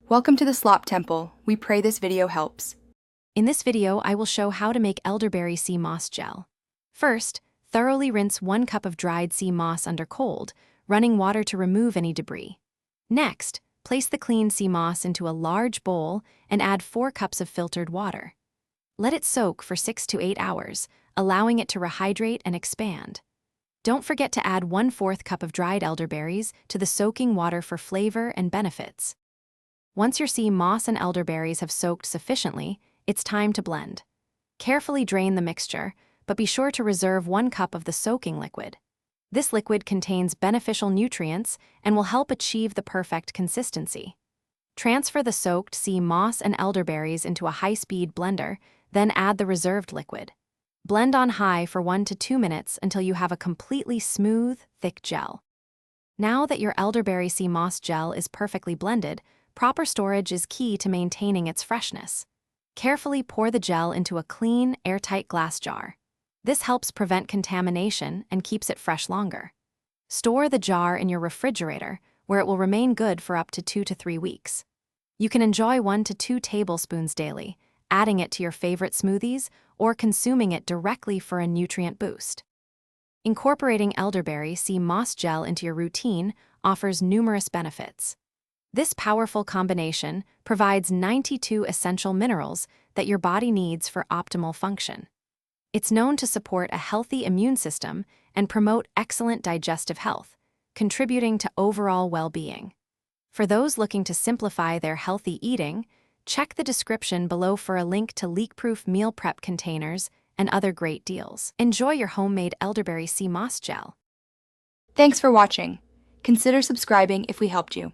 Welcome to the Slop Temple. We pray this video helps. In this video, I will show how to make elderberry sea moss gel. First, thoroughly rinse 1 cup of dried sea moss under cold, running water to remove any debris. Next, place the clean sea moss into a large bowl and add 4 cups of filtered water. Let it soak for 6 to 8 hours, allowing it to rehydrate and expand. Don't forget to add 1/4 cup of dried elderberries to the soaking water for flavor and benefits. Once your sea moss and elderberries have soaked sufficiently, it's time to blend. Carefully drain the mixture, but be sure to reserve 1 cup of the soaking liquid. This liquid contains beneficial nutrients and will help achieve the perfect consistency. Transfer the soaked sea moss and elderberries into a high-speed blender, then add the reserved liquid. Blend on high for 1 to 2 minutes until you have a completely smooth, thick gel. Now that your elderberry sea moss gel is perfectly blended, proper storage is key to maintaining its freshness. Carefully pour the gel into a clean, airtight glass jar. This helps prevent contamination and keeps it fresh longer. Store the jar in your refrigerator, where it will remain good for up to 2 to 3 weeks. You can enjoy 1 to 2 tablespoons daily, adding it to your favorite smoothies or consuming it directly for a nutrient boost. Incorporating elderberry sea moss gel into your routine offers numerous benefits. This powerful combination provides 92 essential minerals that your body needs for optimal function. It's known to support a healthy immune system and promote excellent digestive health, contributing to overall well-being. For those looking to simplify their healthy eating, check the description below for a link to leak-proof meal prep containers and other great deals. Enjoy your homemade elderberry sea moss gel. Thanks for watching. Consider subscribing if we helped you.